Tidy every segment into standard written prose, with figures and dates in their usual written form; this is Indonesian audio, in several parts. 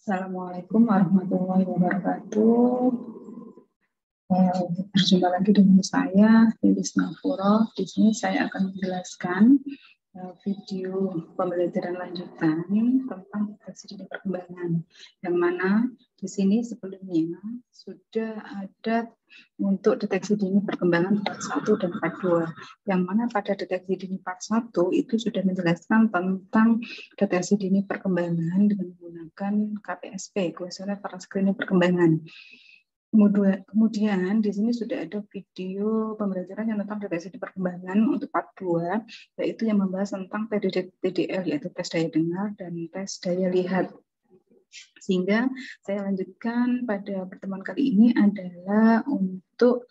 Assalamualaikum warahmatullahi wabarakatuh. Berjumpa lagi dengan saya, Lilis Nafuro. Di sini saya akan menjelaskan video pembelajaran lanjutan tentang deteksi dini perkembangan. Yang mana di sini sebelumnya sudah ada untuk deteksi dini perkembangan part 1 dan part 2. Yang mana pada deteksi dini part 1 itu sudah menjelaskan tentang deteksi dini perkembangan dengan menggunakan KPSP, kuesioner praskreening perkembangan. Kemudian di sini sudah ada video pembelajaran yang tentang deteksi dini perkembangan untuk part 2, yaitu yang membahas tentang TDL, yaitu tes daya dengar dan tes daya lihat. Sehingga saya lanjutkan pada pertemuan kali ini adalah untuk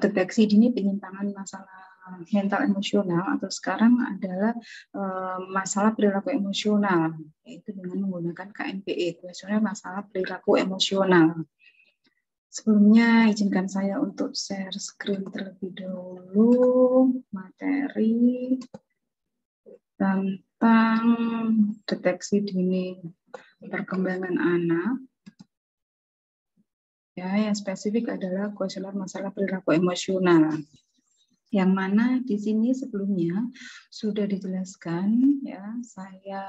deteksi dini penyimpangan masalah mental emosional, atau sekarang adalah masalah perilaku emosional, yaitu dengan menggunakan KMPE, kuesioner masalah perilaku emosional. Sebelumnya izinkan saya untuk share screen terlebih dahulu materi tentang deteksi dini perkembangan anak. Ya, yang spesifik adalah kuesioner masalah perilaku emosional. Yang mana di sini sebelumnya sudah dijelaskan, ya, saya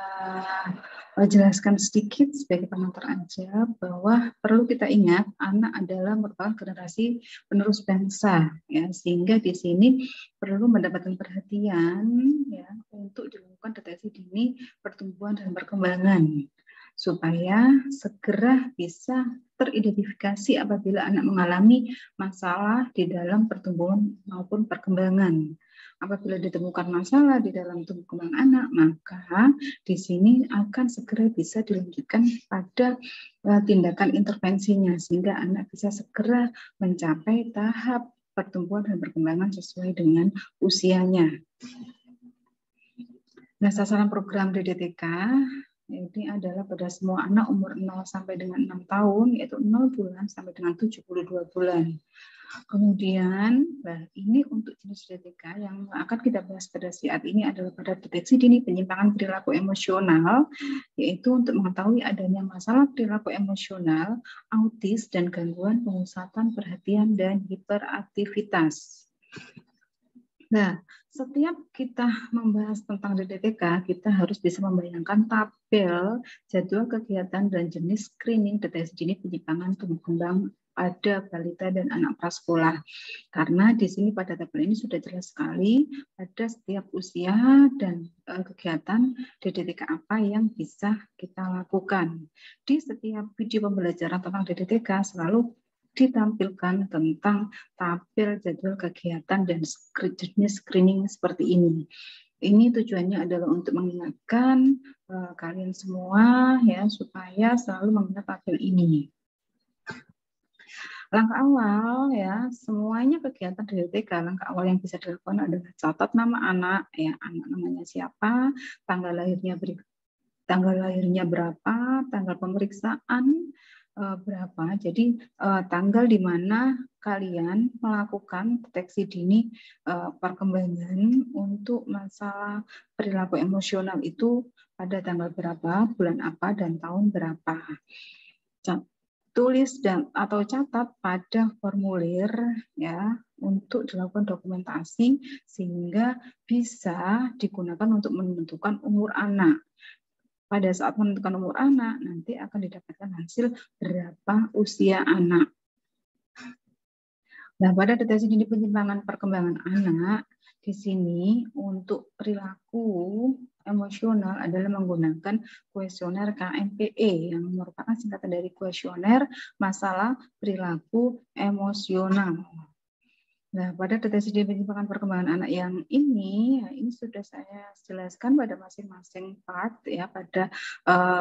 jelaskan sedikit sebagai pengantar aja bahwa perlu kita ingat anak adalah merupakan generasi penerus bangsa, ya, sehingga di sini perlu mendapatkan perhatian, ya, untuk dilakukan deteksi dini pertumbuhan dan perkembangan supaya segera bisa teridentifikasi apabila anak mengalami masalah di dalam pertumbuhan maupun perkembangan. Apabila ditemukan masalah di dalam tumbuh kembang anak, maka di sini akan segera bisa dilanjutkan pada tindakan intervensinya, sehingga anak bisa segera mencapai tahap pertumbuhan dan perkembangan sesuai dengan usianya. Nah, sasaran program DDTK ini adalah pada semua anak umur 0 sampai dengan 6 tahun, yaitu 0 bulan sampai dengan 72 bulan. Kemudian, ini untuk jenis DDTK yang akan kita bahas pada saat ini adalah pada deteksi dini penyimpangan perilaku emosional, yaitu untuk mengetahui adanya masalah perilaku emosional, autis, dan gangguan pemusatan perhatian dan hiperaktivitas. Nah, setiap kita membahas tentang DDTK, kita harus bisa membayangkan tabel jadwal kegiatan dan jenis screening deteksi dini penyimpangan tumbuh kembang pada balita dan anak prasekolah. Karena di sini pada tabel ini sudah jelas sekali pada setiap usia dan kegiatan DDTK apa yang bisa kita lakukan. Di setiap video pembelajaran tentang DDTK selalu ditampilkan tentang tabel jadwal kegiatan dan jenis screening seperti ini. Ini tujuannya adalah untuk mengingatkan kalian semua, ya, supaya selalu mengingat tabel ini. Langkah awal, ya, semuanya kegiatan DDTK, langkah awal yang bisa dilakukan adalah catat nama anak, ya, anak namanya siapa, tanggal lahirnya berapa, tanggal pemeriksaan berapa. Jadi tanggal di mana kalian melakukan deteksi dini perkembangan untuk masalah perilaku emosional itu pada tanggal berapa, bulan apa, dan tahun berapa. Tulis atau catat pada formulir, ya, untuk dilakukan dokumentasi sehingga bisa digunakan untuk menentukan umur anak. Pada saat menentukan umur anak, nanti akan didapatkan hasil berapa usia anak. Nah, pada deteksi dini penyimpangan perkembangan anak, di sini untuk perilaku emosional adalah menggunakan kuesioner KMPE yang merupakan singkatan dari kuesioner masalah perilaku emosional. Nah, pada deteksi dini penyimpangan perkembangan anak yang ini, ya, ini sudah saya jelaskan pada masing-masing part, ya, pada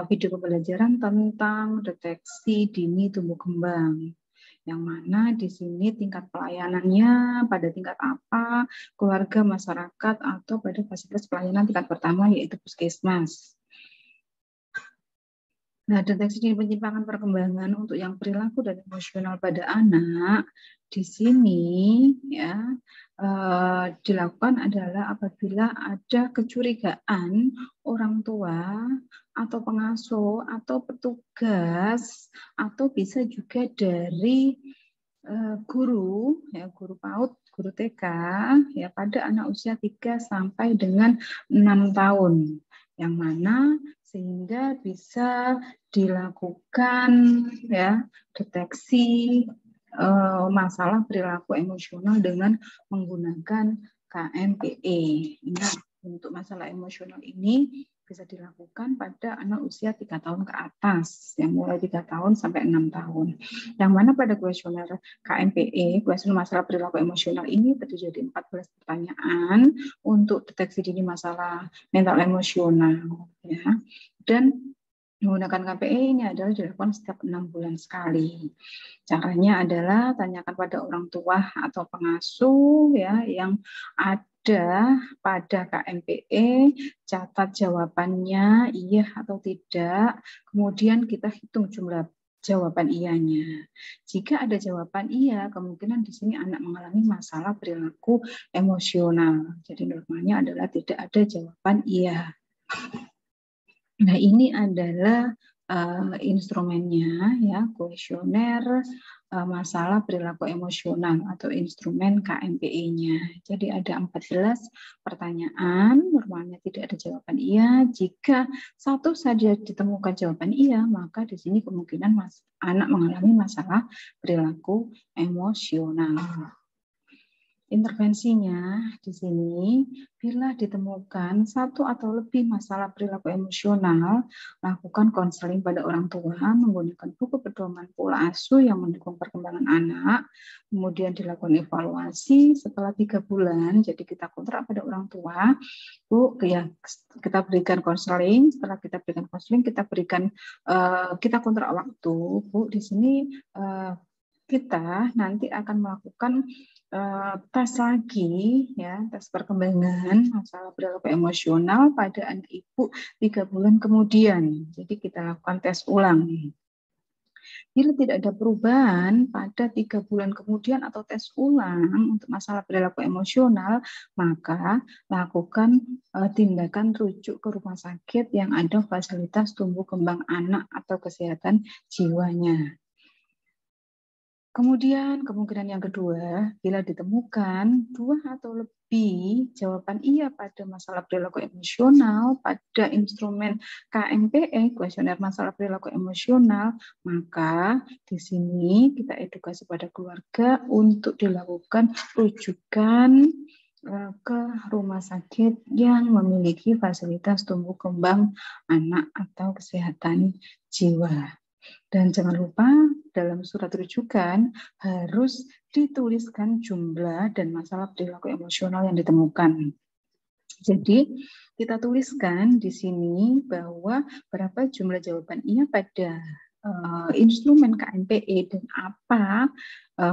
video pembelajaran tentang deteksi dini tumbuh kembang. Yang mana di sini tingkat pelayanannya pada tingkat apa, keluarga, masyarakat, atau pada fasilitas pelayanan tingkat pertama, yaitu puskesmas. Nah, deteksi dini penyimpangan perkembangan untuk yang perilaku dan emosional pada anak di sini ya dilakukan adalah apabila ada kecurigaan orang tua atau pengasuh atau petugas atau bisa juga dari guru ya, guru PAUD, guru TK ya pada anak usia 3 sampai dengan 6 tahun. Yang mana sehingga bisa dilakukan ya deteksi masalah perilaku emosional dengan menggunakan KMPE. Nah, untuk masalah emosional ini bisa dilakukan pada anak usia 3 tahun ke atas, yang mulai 3 tahun sampai 6 tahun. Yang mana pada kuesioner KMPE, kuesioner masalah perilaku emosional ini terdiri dari 14 pertanyaan untuk deteksi dini masalah mental emosional. Ya. Dan menggunakan KPE ini adalah dilakukan setiap 6 bulan sekali. Caranya adalah tanyakan pada orang tua atau pengasuh ya yang ada pada KMPE, catat jawabannya iya atau tidak, kemudian kita hitung jumlah jawaban iyanya. Jika ada jawaban iya, kemungkinan di sini anak mengalami masalah perilaku emosional. Jadi normalnya adalah tidak ada jawaban iya. Nah, ini adalah instrumennya ya, kuesioner masalah perilaku emosional atau instrumen KMPE-nya. Jadi ada 14 pertanyaan, normalnya tidak ada jawaban iya. Jika satu saja ditemukan jawaban iya, maka di sini kemungkinan anak mengalami masalah perilaku emosional. Intervensinya di sini, bila ditemukan satu atau lebih masalah perilaku emosional, lakukan konseling pada orang tua menggunakan buku pedoman pola asuh yang mendukung perkembangan anak, kemudian dilakukan evaluasi setelah 3 bulan, jadi kita kontrak pada orang tua, Bu, ya kita berikan konseling, setelah kita berikan konseling, kita berikan kita kontrak waktu, Bu, di sini kita nanti akan melakukan tes lagi ya, tes perkembangan masalah perilaku emosional pada anak ibu 3 bulan kemudian. Jadi kita lakukan tes ulang. Bila tidak ada perubahan pada 3 bulan kemudian atau tes ulang untuk masalah perilaku emosional, maka lakukan tindakan rujuk ke rumah sakit yang ada fasilitas tumbuh kembang anak atau kesehatan jiwanya. Kemudian kemungkinan yang kedua, bila ditemukan 2 atau lebih jawaban iya pada masalah perilaku emosional pada instrumen KMPE, kuesioner masalah perilaku emosional, maka di sini kita edukasi pada keluarga untuk dilakukan rujukan ke rumah sakit yang memiliki fasilitas tumbuh kembang anak atau kesehatan jiwa. Dan jangan lupa dalam surat rujukan harus dituliskan jumlah dan masalah perilaku emosional yang ditemukan. Jadi kita tuliskan di sini bahwa berapa jumlah jawaban iya pada instrumen KMPE dan apa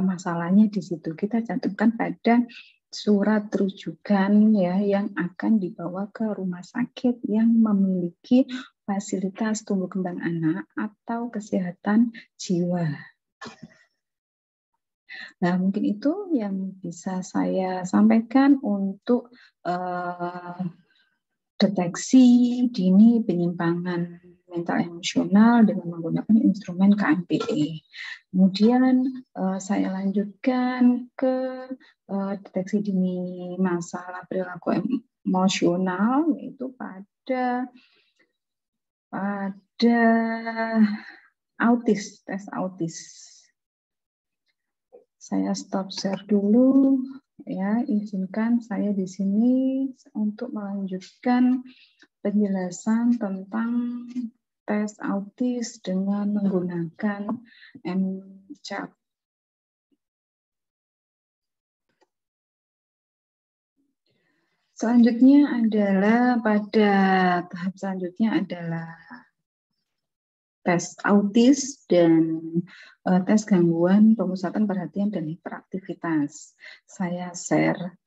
masalahnya di situ. Kita cantumkan pada surat rujukan ya yang akan dibawa ke rumah sakit yang memiliki fasilitas tumbuh kembang anak atau kesehatan jiwa. Nah, mungkin itu yang bisa saya sampaikan untuk deteksi dini penyimpangan mental emosional dengan menggunakan instrumen KMPE. Kemudian saya lanjutkan ke deteksi dini masalah perilaku emosional, yaitu pada autis, tes autis. Saya stop share dulu ya, izinkan saya di sini untuk melanjutkan penjelasan tentang tes autis dengan menggunakan MCHAT. Selanjutnya adalah pada tahap selanjutnya adalah tes autis dan tes gangguan pemusatan perhatian dan hiperaktivitas. Saya share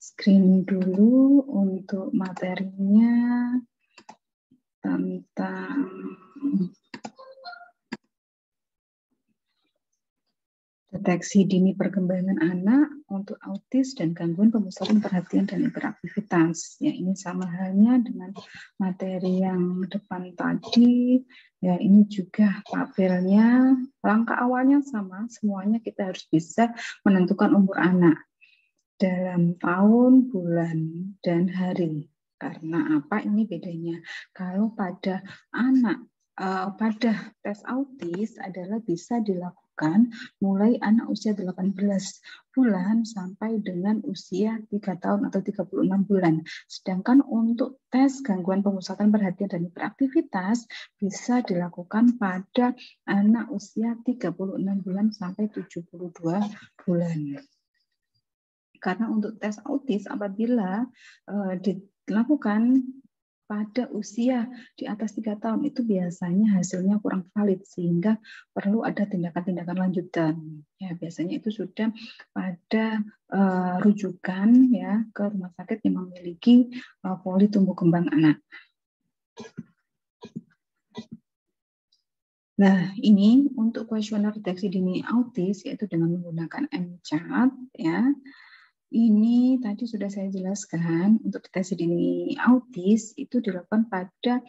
screen dulu untuk materinya tentang Deteksi dini perkembangan anak untuk autis dan gangguan pemusatan perhatian dan hiperaktivitas. Ya, ini sama halnya dengan materi yang depan tadi. Ya, ini juga tabelnya. Langkah awalnya sama, semuanya kita harus bisa menentukan umur anak dalam tahun, bulan, dan hari. Karena apa? Ini bedanya. Kalau pada anak pada tes autis adalah bisa dilakukan mulai anak usia 18 bulan sampai dengan usia 3 tahun atau 36 bulan. Sedangkan untuk tes gangguan pemusatan perhatian dan hiperaktivitas bisa dilakukan pada anak usia 36 bulan sampai 72 bulan. Karena untuk tes autis apabila dilakukan pada usia di atas 3 tahun itu biasanya hasilnya kurang valid sehingga perlu ada tindakan-tindakan lanjutan. Ya, biasanya itu sudah pada rujukan ya ke rumah sakit yang memiliki poli tumbuh kembang anak. Nah, ini untuk kuesioner deteksi dini autis yaitu dengan menggunakan MCAT ya. Ini tadi sudah saya jelaskan, untuk deteksi dini autis itu dilakukan pada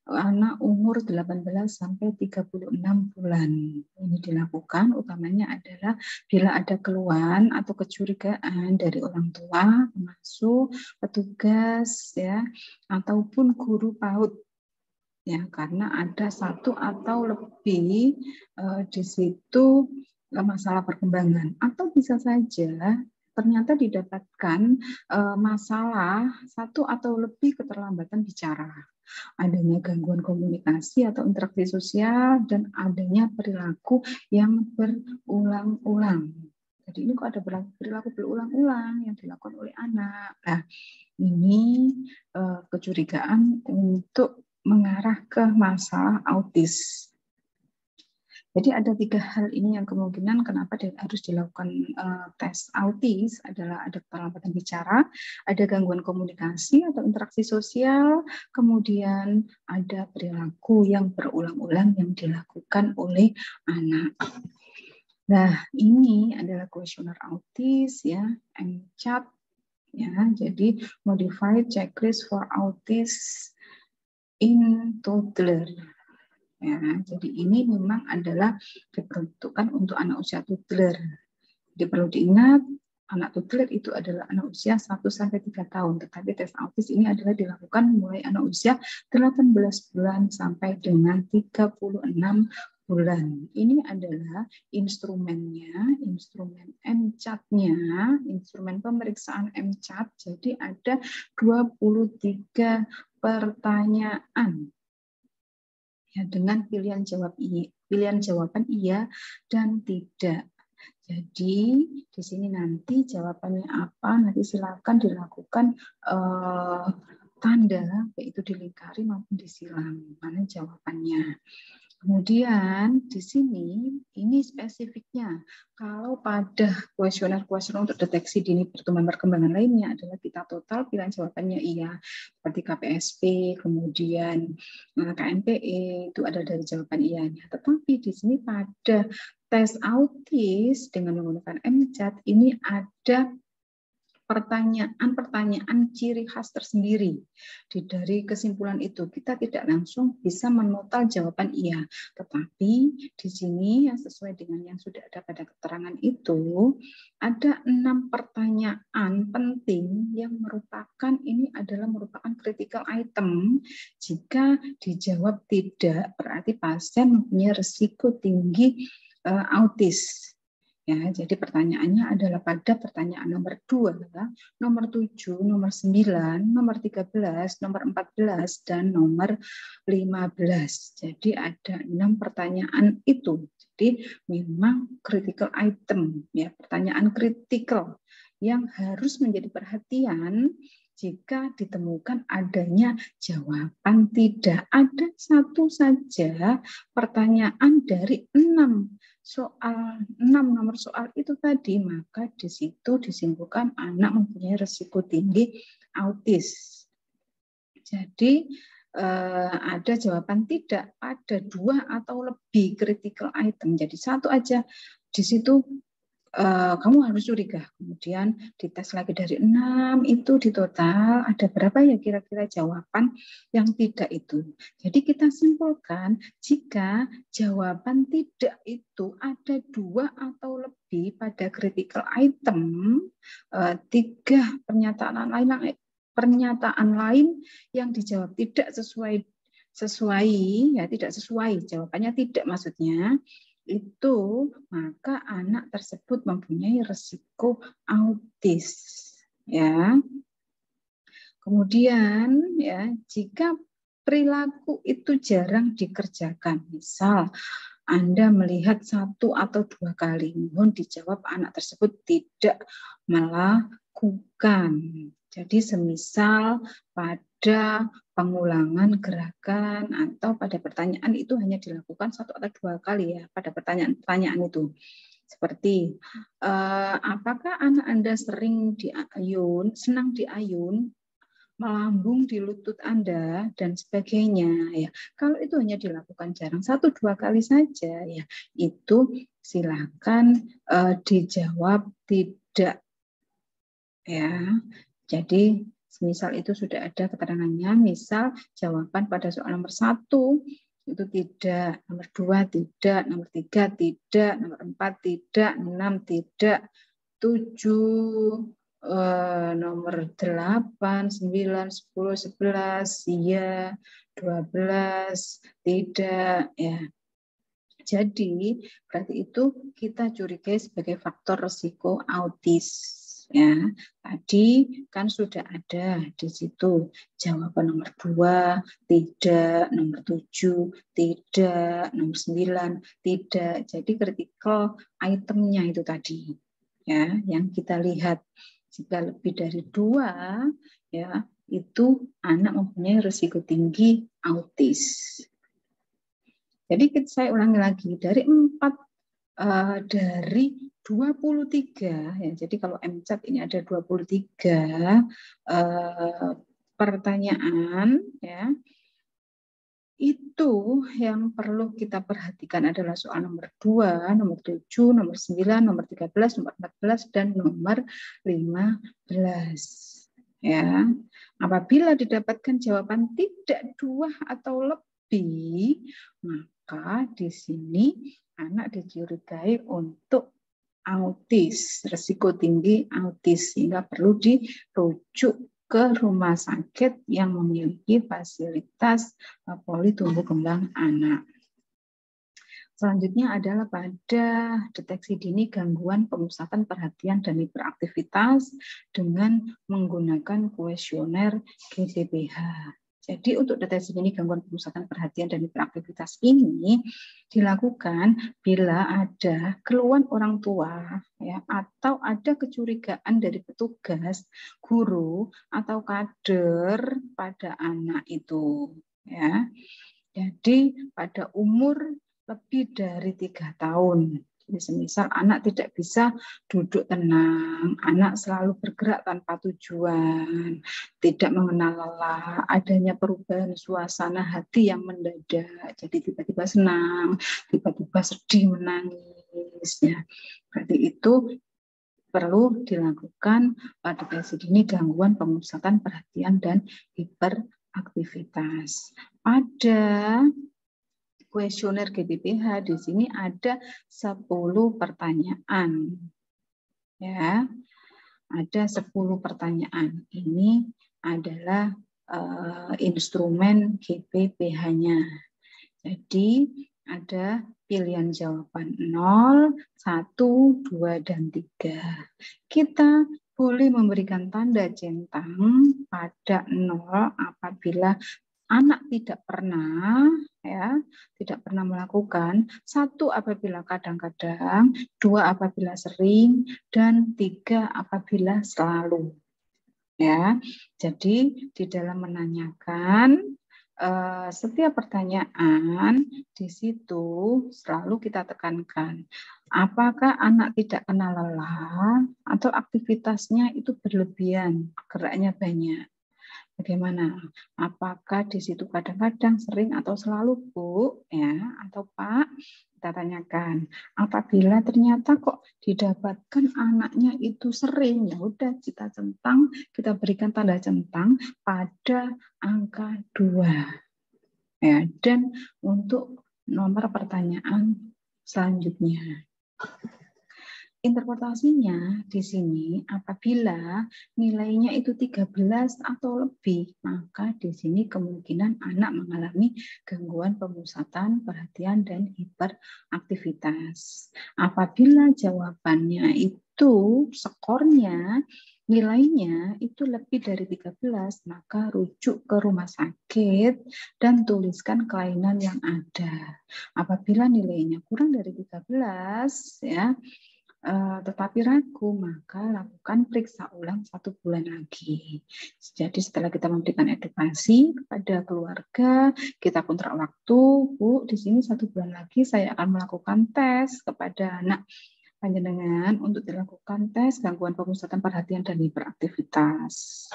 anak umur 18 sampai 36 bulan. Ini dilakukan utamanya adalah bila ada keluhan atau kecurigaan dari orang tua, pengasuh, petugas ya, ataupun guru PAUD. Ya, karena ada satu atau lebih di situ masalah perkembangan, atau bisa saja ternyata didapatkan masalah satu atau lebih keterlambatan bicara, adanya gangguan komunikasi atau interaksi sosial, dan adanya perilaku yang berulang-ulang. Jadi ini kok ada perilaku berulang-ulang yang dilakukan oleh anak. Nah, ini kecurigaan untuk mengarah ke masalah autis. Jadi ada 3 hal ini yang kemungkinan kenapa harus dilakukan tes autis adalah ada keterlambatan bicara, ada gangguan komunikasi atau interaksi sosial, kemudian ada perilaku yang berulang-ulang yang dilakukan oleh anak. Nah, ini adalah kuesioner autis ya, MCAT ya. Jadi Modified Checklist for Autism in Toddler. Ya, jadi ini memang adalah diperuntukkan untuk anak usia toddler. Jadi perlu diingat, anak toddler itu adalah anak usia 1-3 tahun, tetapi tes autis ini adalah dilakukan mulai anak usia 18 bulan sampai dengan 36 bulan. Ini adalah instrumennya, instrumen MCAT-nya, instrumen pemeriksaan MCAT. Jadi ada 23 pertanyaan. Ya, dengan pilihan jawaban iya dan tidak. Jadi di sini nanti jawabannya apa, nanti silakan dilakukan tanda, yaitu dilingkari maupun disilang mana jawabannya. Kemudian di sini ini spesifiknya. Kalau pada kuesioner-kuesioner untuk deteksi dini pertumbuhan perkembangan lainnya adalah kita total pilihan jawabannya iya, seperti KPSP, kemudian KNPE itu ada dari jawaban iyanya. Tetapi di sini pada tes autis dengan menggunakan MCAT ini ada pertanyaan-pertanyaan ciri khas tersendiri. Dari kesimpulan itu kita tidak langsung bisa menotal jawaban iya, tetapi di sini yang sesuai dengan yang sudah ada pada keterangan itu ada 6 pertanyaan penting yang merupakan critical item. Jika dijawab tidak, berarti pasien mempunyai risiko tinggi autis. Ya, jadi pertanyaannya adalah pada pertanyaan nomor 2, nomor 7, nomor 9, nomor 13, nomor 14, dan nomor 15. Jadi ada 6 pertanyaan itu. Jadi memang critical item, ya, pertanyaan kritikal yang harus menjadi perhatian jika ditemukan adanya jawaban tidak. Ada satu saja pertanyaan dari 6 nomor soal itu tadi, maka di situ disimpulkan anak mempunyai risiko tinggi autis. Jadi ada jawaban tidak pada 2 atau lebih critical item. Jadi satu aja di situ kamu harus curiga. Kemudian dites lagi dari 6 itu di total ada berapa ya kira-kira jawaban yang tidak itu. Jadi kita simpulkan jika jawaban tidak itu ada 2 atau lebih pada critical item, 3 pernyataan lain yang dijawab tidak sesuai ya, tidak sesuai, jawabannya tidak maksudnya, itu maka anak tersebut mempunyai risiko autis, ya. Kemudian ya, jika perilaku itu jarang dikerjakan, misal Anda melihat 1 atau 2 kali, mohon dijawab anak tersebut tidak melakukan. Jadi semisal pada pengulangan gerakan atau pada pertanyaan itu hanya dilakukan 1 atau 2 kali ya pada pertanyaan itu. Seperti apakah anak Anda sering diayun, senang diayun, melambung di lutut Anda dan sebagainya ya. Kalau itu hanya dilakukan jarang 1-2 kali saja ya, itu silakan dijawab tidak ya. Jadi misal itu sudah ada keterangannya, misal jawaban pada soal nomor 1 itu tidak, nomor 2 tidak, nomor 3 tidak, nomor 4 tidak, 6 tidak, 7 nomor 8, 9, 10, 11 iya, 12 tidak ya. Jadi berarti itu kita curigai sebagai faktor risiko autis. Ya, tadi kan sudah ada di situ jawaban nomor 2 tidak, nomor 7 tidak, nomor 9 tidak. Jadi critical itemnya itu tadi ya yang kita lihat. Jika lebih dari 2 ya itu anak mempunyai risiko tinggi autis. Jadi saya ulangi lagi, dari 4 dari 23 ya. Jadi kalau MCAT ini ada 23 pertanyaan ya. Itu yang perlu kita perhatikan adalah soal nomor 2, nomor 7, nomor 9, nomor 13, nomor 14 dan nomor 15. Ya. Apabila didapatkan jawaban tidak 2 atau lebih, maka di sini anak dicurigai untuk autis, risiko tinggi autis, sehingga perlu dirujuk ke rumah sakit yang memiliki fasilitas poli tumbuh kembang anak. Selanjutnya adalah pada deteksi dini gangguan pemusatan perhatian dan hiperaktivitas dengan menggunakan kuesioner GBPH. Jadi untuk deteksi dini gangguan pemusatan perhatian dan hiperaktivitas ini dilakukan bila ada keluhan orang tua ya, atau ada kecurigaan dari petugas, guru atau kader pada anak itu ya. Jadi pada umur lebih dari 3 tahun. Jadi semisal anak tidak bisa duduk tenang, anak selalu bergerak tanpa tujuan, tidak mengenal lelah, adanya perubahan suasana hati yang mendadak, jadi tiba-tiba senang, tiba-tiba sedih, menangis. Ya. Berarti itu perlu dilakukan deteksi dini gangguan pemusatan perhatian dan hiperaktivitas. Pada kuesioner GBPH di sini ada 10 pertanyaan. Ya. Ada 10 pertanyaan. Ini adalah instrumen GBPH-nya. Jadi ada pilihan jawaban 0, 1, 2, dan 3. Kita boleh memberikan tanda centang pada 0 apabila anak tidak pernah melakukan, 1 apabila kadang-kadang, 2 apabila sering, dan 3 apabila selalu. Ya, jadi di dalam menanyakan setiap pertanyaan di situ selalu kita tekankan apakah anak tidak kenal lelah atau aktivitasnya itu berlebihan, geraknya banyak. Bagaimana? Apakah di situ kadang-kadang, sering atau selalu, Bu? Ya, atau Pak? Kita tanyakan. Apabila ternyata kok didapatkan anaknya itu sering, ya udah kita centang, kita berikan tanda centang pada angka 2. Ya, dan untuk nomor pertanyaan selanjutnya. Interpretasinya di sini apabila nilainya itu 13 atau lebih, maka di sini kemungkinan anak mengalami gangguan pemusatan perhatian dan hiperaktivitas. Apabila jawabannya itu skornya nilainya itu lebih dari 13, maka rujuk ke rumah sakit dan tuliskan kelainan yang ada. Apabila nilainya kurang dari 13 ya, tetapi ragu, maka lakukan periksa ulang 1 bulan lagi. Jadi setelah kita memberikan edukasi kepada keluarga, kita kontrak waktu, Bu, di sini 1 bulan lagi saya akan melakukan tes kepada anak panjenengan untuk dilakukan tes gangguan pemusatan perhatian dan hiperaktivitas.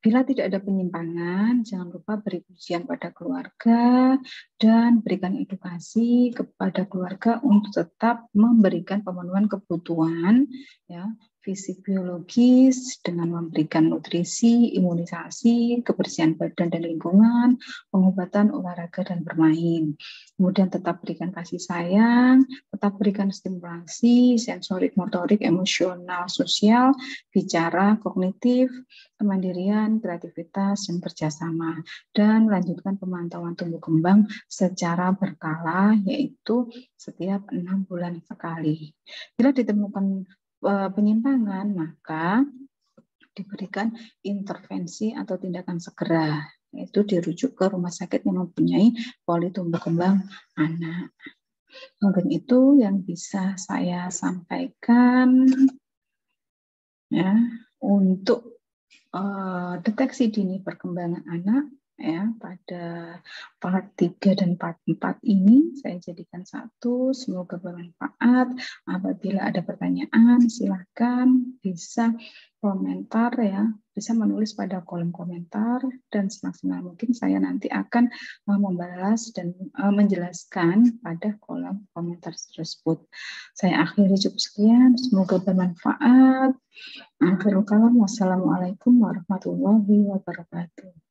Bila tidak ada penyimpangan, jangan lupa beri pujian pada keluarga dan berikan edukasi kepada keluarga untuk tetap memberikan pemenuhan kebutuhan ya, fisik biologis dengan memberikan nutrisi, imunisasi, kebersihan badan dan lingkungan, pengobatan, olahraga dan bermain. Kemudian tetap berikan kasih sayang, tetap berikan stimulasi sensorik, motorik, emosional, sosial, bicara, kognitif, kemandirian, kreativitas, dan kerjasama. Dan melanjutkan pemantauan tumbuh kembang secara berkala, yaitu setiap 6 bulan sekali. Bila ditemukan penyimpangan, maka diberikan intervensi atau tindakan segera, yaitu dirujuk ke rumah sakit yang mempunyai poli tumbuh kembang anak. Mungkin itu yang bisa saya sampaikan ya untuk deteksi dini perkembangan anak ya pada part 3 dan part 4 ini saya jadikan satu. Semoga bermanfaat. Apabila ada pertanyaan silakan bisa komentar ya, bisa menulis pada kolom komentar dan semaksimal mungkin saya nanti akan membalas dan menjelaskan pada kolom komentar tersebut. Saya akhiri cukup sekian, semoga bermanfaat. Akhirul kalam, wassalamualaikum warahmatullahi wabarakatuh.